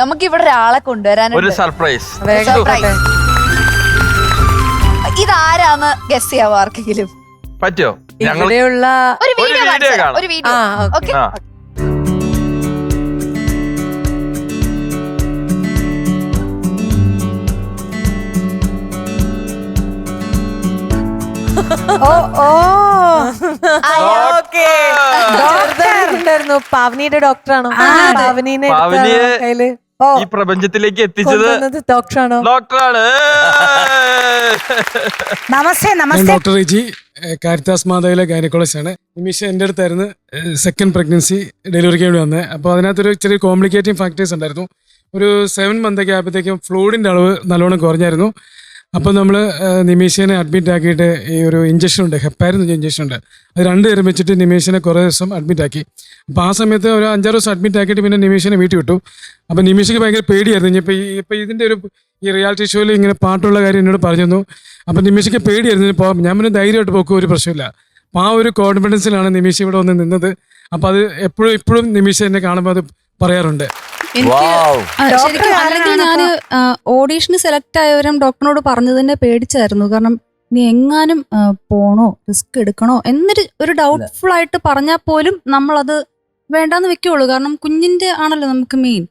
നമുക്ക് ഇവിടെ ഒരാളെ കൊണ്ടുവരാനുണ്ട്. ഒരു സർപ്രൈസ്. ഇതാരാന്ന് ഗസ് ചെയ്യാവോ ആർക്കെങ്കിലും? പറ്റോ? ഇവിടെയുള്ള ഒരു വീഡിയോ കാണാം. ഒരു വീഡിയോ. ഓക്കെ. ഡോക്ടർ പാവനിയുടെ ഡോക്ടറാണോ? പാവനീനെ കയ്യില് ഈ പ്രപഞ്ചത്തിലേക്ക് എത്തിച്ചത് ഡോക്ടറാണോ? ഡോക്ടറാണ്. നമസ്തേ. ഡോക്ടർ റിജി, കാരിത്താസ് മാതാവിലെ ഗൈനക്കോളജിസ്റ്റ് ആണ്. നിമിഷ എൻ്റെ അടുത്തായിരുന്നു സെക്കൻഡ് പ്രഗ്നൻസി ഡെലിവറിക്ക് വേണ്ടി വന്നത്. അപ്പോൾ അതിനകത്തൊരു ചെറിയ കോംപ്ലിക്കേറ്റിംഗ് ഫാക്ടേഴ്സ് ഉണ്ടായിരുന്നു. ഒരു 7 മന്തൊക്കെ ആയപ്പോഴത്തേക്കും ഫ്ലൂയിഡിൻ്റെ അളവ് നല്ലോണം കുറഞ്ഞായിരുന്നു. അപ്പോൾ നമ്മൾ നിമീഷനെ അഡ്മിറ്റ് ആക്കിയിട്ട് ഈ ഒരു ഇഞ്ചക്ഷൻ ഉണ്ട്, ഹെപ്പാരിൻ ഇഞ്ചക്ഷൻ ഉണ്ട്, അത് 2 നേരം വെച്ചിട്ട് നിമീഷനെ കുറേ ദിവസം അഡ്മിറ്റ് ആക്കി. അപ്പോൾ ആ സമയത്ത് ഒരു 5-6 ദിവസം അഡ്മിറ്റ് ആക്കിയിട്ട് പിന്നെ നിമീഷനെ വീട്ടിൽ വിട്ടു. അപ്പോൾ നിമീഷയ്ക്ക് ഭയങ്കര പേടിയായിരുന്നു. ഇപ്പോൾ ഇതിൻ്റെ ഒരു ഈ റിയാലിറ്റി ഷോയിൽ ഇങ്ങനെ പാട്ടുള്ള കാര്യം എന്നോട് പറഞ്ഞു. അപ്പോൾ നിമീഷയ്ക്ക് പേടിയായിരുന്നു. ഇപ്പോൾ ഞാൻ പിന്നെ ധൈര്യമായിട്ട് പോക്കും, ഒരു പ്രശ്നമില്ല. അപ്പോൾ ആ ഒരു കോൺഫിഡൻസിലാണ് നിമീഷ ഇവിടെ വന്ന് നിന്നത്. അപ്പോൾ അത് ഇപ്പോഴും നിമീഷ എന്നെ കാണുമ്പോൾ അത് പറയാറുണ്ട്. ശരിക്കും അല്ലെങ്കിൽ ഞാൻ ഓഡീഷന് സെലക്ട് ആയവരും ഡോക്ടറിനോട് പറഞ്ഞതിനെ പേടിച്ചായിരുന്നു. കാരണം നീ എങ്ങാനും പോണോ, റിസ്ക് എടുക്കണോ എന്നൊരു ഡൗട്ട്ഫുൾ ആയിട്ട് പറഞ്ഞാൽ പോലും നമ്മളത് വേണ്ടാന്ന് വെക്കുള്ളൂ. കാരണം കുഞ്ഞിന്റെ ആണല്ലോ നമുക്ക് മെയിൻ.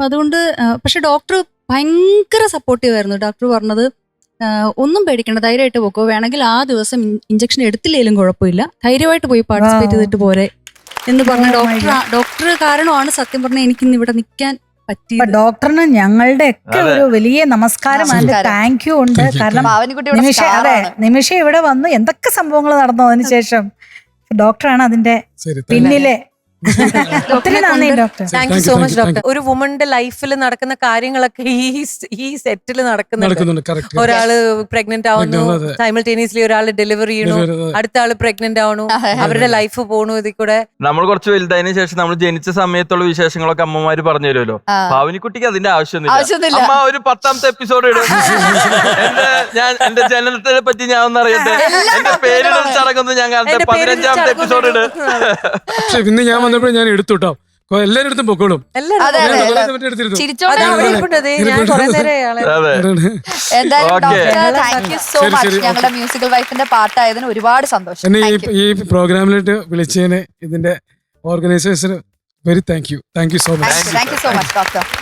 അതുകൊണ്ട് പക്ഷെ ഡോക്ടർ ഭയങ്കര സപ്പോർട്ടീവ് ആയിരുന്നു. ഡോക്ടർ പറഞ്ഞത് ഒന്നും പേടിക്കണ്ട, ധൈര്യമായിട്ട് പോക്കോ, വേണമെങ്കിൽ ആ ദിവസം ഇഞ്ചക്ഷൻ എടുത്തില്ലേലും കുഴപ്പമില്ല, ധൈര്യമായിട്ട് പോയി പാർട്ടിസിപ്പേറ്റ് ചെയ്തിട്ട് പോരെ എന്ന് പറഞ്ഞ ഡോക്ടർ കാരണമാണ് സത്യം പറഞ്ഞാൽ എനിക്ക് ഇന്ന് ഇവിടെ നിൽക്കാൻ പറ്റിയത്. ഡോക്ടറിന് ഞങ്ങളുടെ ഒക്കെ ഒരു വലിയ നമസ്കാരം ആൻഡ് താങ്ക് യു ഉണ്ട്. കാരണം നിമിഷ ഇവിടെ വന്ന് എന്തൊക്കെ സംഭവങ്ങൾ നടന്നു അതിനുശേഷം ഡോക്ടറാണ് അതിന്റെ പിന്നിലെ. ഒത്തിരി നന്ദി doctor. Thank you so much doctor. ഒരു വുമന്റെ ലൈഫിൽ നടക്കുന്ന കാര്യങ്ങളൊക്കെ ഈ സെറ്റിൽ നടക്കുന്നുണ്ട്. ഒരാള് പ്രഗ്നന്റ് ആവുന്നു, സൈമൾട്ടേനിയസ്ലി ഒരാള് ഡെലിവറി ചെയ്യണു, അടുത്ത ആള് പ്രഗ്നന്റ് ആവണു, അവരുടെ ലൈഫ് പോണു. ഇതിൽ കൂടെ നമ്മൾ കുറച്ച് വലുതായതിനു ശേഷം നമ്മൾ ജനിച്ച സമയത്തുള്ള വിശേഷങ്ങളൊക്കെ അമ്മമാര് പറഞ്ഞു തരുമല്ലോ. ഭാവനിക്കുട്ടിക്ക് അതിന്റെ ആവശ്യമൊന്നുമില്ല. അമ്മ ഒരു 10ാമത്തെ എപ്പിസോഡ് ഇടും. എന്റെ ജനനത്തെ പറ്റി ഞാൻ ഒന്ന് അറിയട്ടെ, എന്റെ പേരിടൽ ചടങ്ങൊന്നും ഞാൻ കാണട്ടെ, 15ാമത്തെ എപ്പിസോഡ് ഇട്. പിന്നെ ഞാൻ വന്നപ്പോൾ ഞാൻ എടുത്തു കേട്ടോ, എല്ലാരും എടുത്തും പൊക്കോളും. ഞങ്ങളുടെ മ്യൂസിക്കൽ വൈഫിന്റെ പാട്ടായതിന് ഒരുപാട് സന്തോഷം. എന്നെ ഈ പ്രോഗ്രാമിലോട്ട് വിളിച്ചതിന് ഇതിന്റെ ഓർഗനൈസേഷന് very thank you so much. Doctor.